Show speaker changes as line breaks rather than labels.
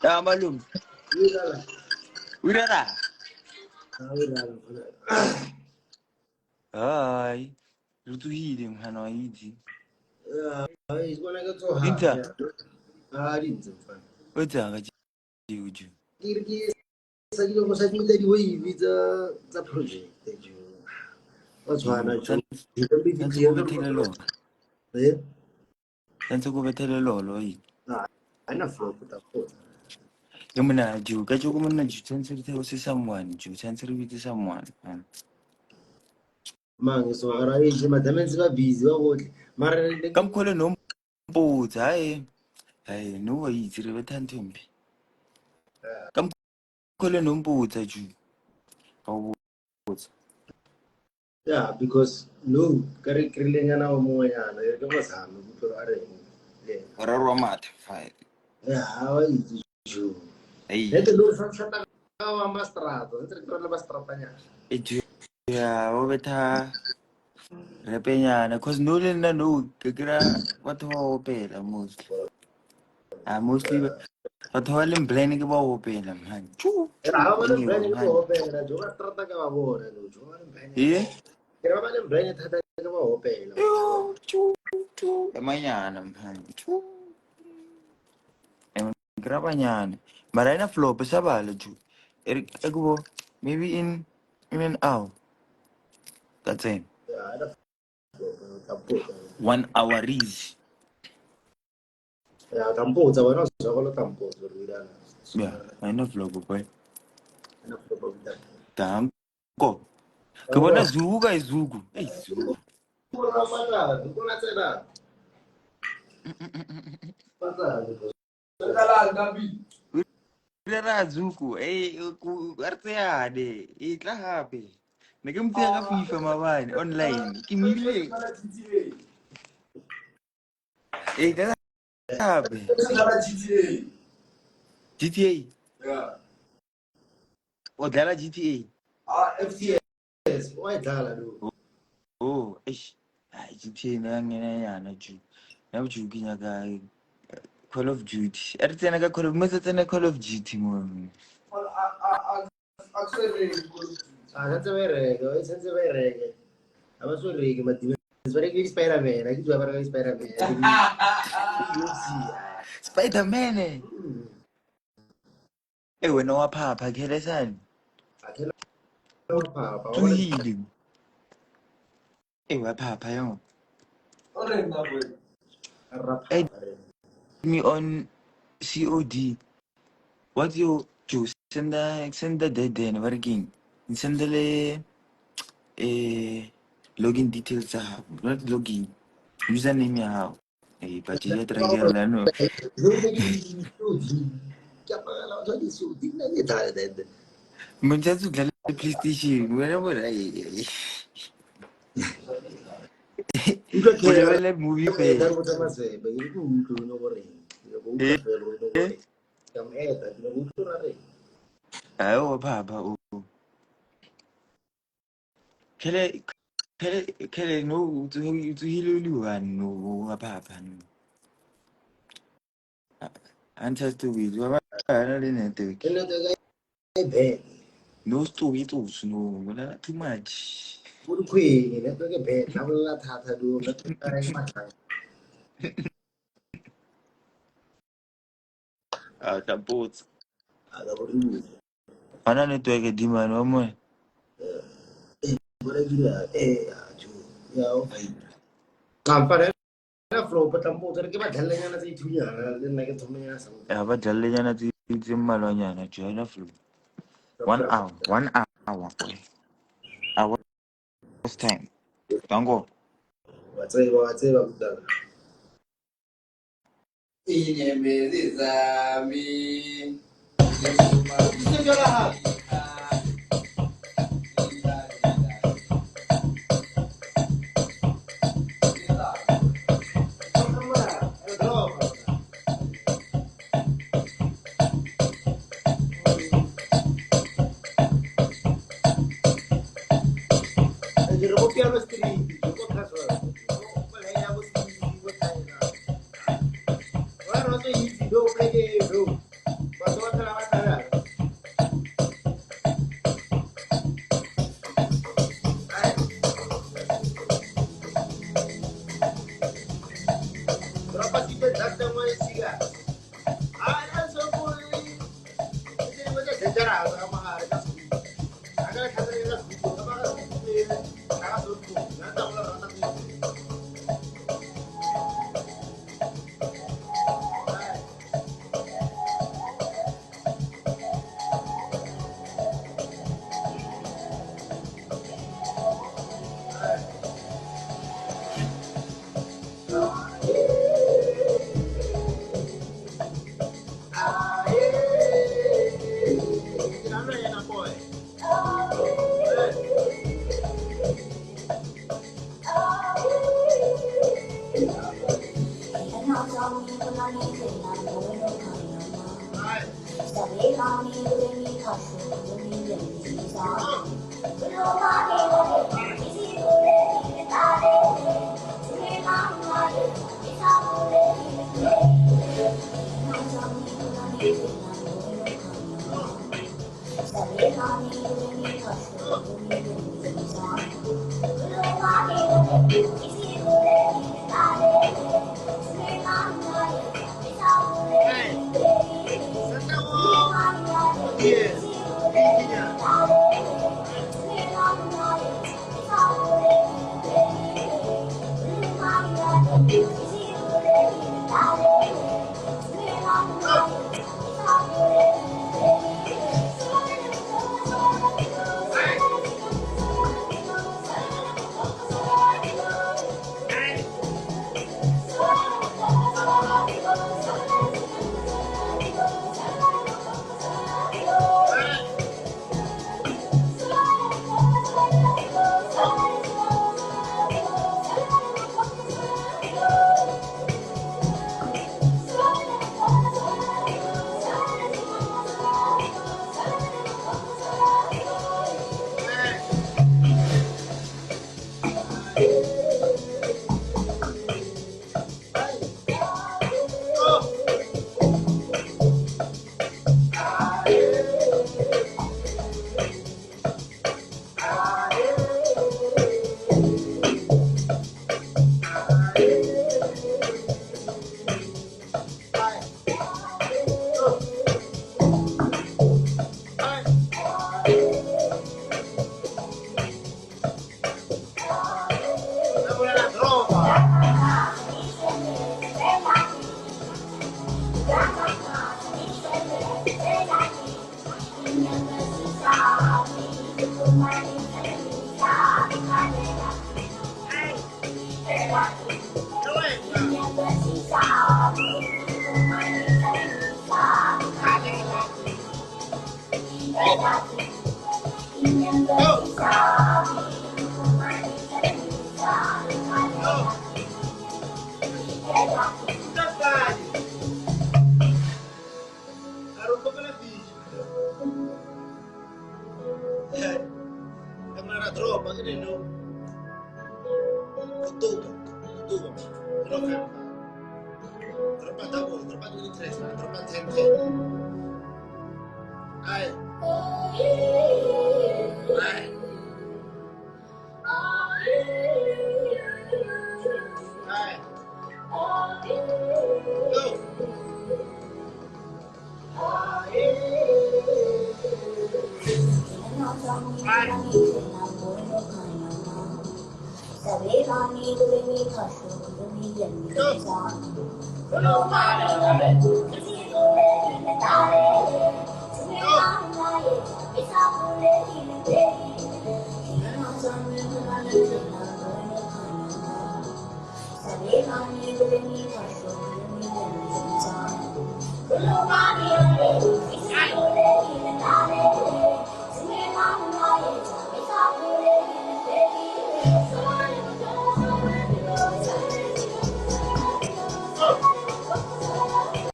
Malum.
Wirala.
Wirala.
Wirala.
Hi. Lutuhile mhana wayithi.
Isibona ke tsoha.
Dinta.
Dintse mfana.
Wetsanga uju.
Ke sa di go sa dimita di wave tsa project jo. Wa tshwana jo.
Sanse go bethele lolo.
Eh?
Sanse go bethele lolo yi.
Ana flow puta puta.
Ke mona ju ka jo go mona ju sanse re theo se someone ju sanse re bitse someone.
Mangi so ara e je madamenzi ba busy wa gotle. Mara le
Kam khole no mpotsa hae. Hae no wa itse re bethanthombi. Kam khole no mpotsa ju. Ka o botsa.
yeah, because no kare krelenyana o mo yana re go sana go tlo are.
Ra rwa mathe file.
Yeah, how is you?
Hey.
Ete lo sa sa ka ma strato, ete ke la stratanya.
Eju ya o betha repenyana cause no le nna no ke kira batho ba opela mostly. Mostly batho ba leng blind ke ba opela man. Chu
Era ba le
anyway
brand
man.
ko opela, jo ka strata ka ba bona lo, jo ba le brand.
Eh?
Era ba le brand thata ke ba opela.
Yo chu chu. Emanyana man. Chu. Kira banyana. Mara ina flop sa bala chu. Ekubo maybe in an hour. That's it.
Yeah, era tampo.
1 hour is.
Yeah, tampo za bona so go lo tampo zo ri dana.
Yeah, I know flop boy.
Ana flow ba.
Tango. Ke bona Zugu ka Zugu. Hey Zugu.
Ko ra mata, ko na tsena. Pata. Kala gabi.
Ra Zugu. Hey ku artseane. E tla hape. Ne ke mtia ka FIFA mabane online. Ke mile. E tla hape.
Kala GTA.
GTA.
Yeah.
O dlala GTA.
FTS. Why dala do?
Oh, eish. Ai GTA na ngena yana ju. Na ju kinya ka Call of Duty. Artsena ka Call of Motsa Call of Duty mo.
Senza verrego, senza verrego. Ma su regge, ma ti spera che spera bene, che tu avrai che spera bene. Io sì.
Spider-Man. Eh wena wa phapha khele sani.
A che no papa, ora
Tuhile. Eh wa phapha yo.
ora na voi.
Add
Arrapa.
me on COD. What you choose? Send the dead then working. Send the login details not login. Username ya. Eh but you try again no.
Non è che di studi. Chiama la tua di studi, non è tale dead.
Mwenza dlala PlayStation. Wena bona
Utlwa
o
che
lebele movie
da
fela.
go tsamaya sebe, ke go utlwa no gore. Ke go utlwa fela no
Eh?
gore. Ka mo eta, ke go utlwa re.
Hayi wa phapha o. Khele no utsihile uliwani no wa phapha no. Anti-stupid. Wa bana le network.
Ene te ga e be.
No stupid no. Wala too much.
Go khwene, ne te ke be, na bolla thata do, ne te ka e matlang.
Tapotsa.
A ga go re.
Ana network di mane wa mo.
Bora gila, ya ju. Ya o fai. Kampare na flow pa tampo tere ke ba dhallenya na sei thuya na le na ke thomenya sa.
Ya ba jalle nyana tse mmalwanyana joina flow. 1 hour. 1 hour boy. Hours time. Tango.
Wa tseba kutana. Inyembezi zami. Singala ha. Piano scritti, gioco a caso. Lei ha questo tipo di guarda, non so easy, do play game, do. Ma so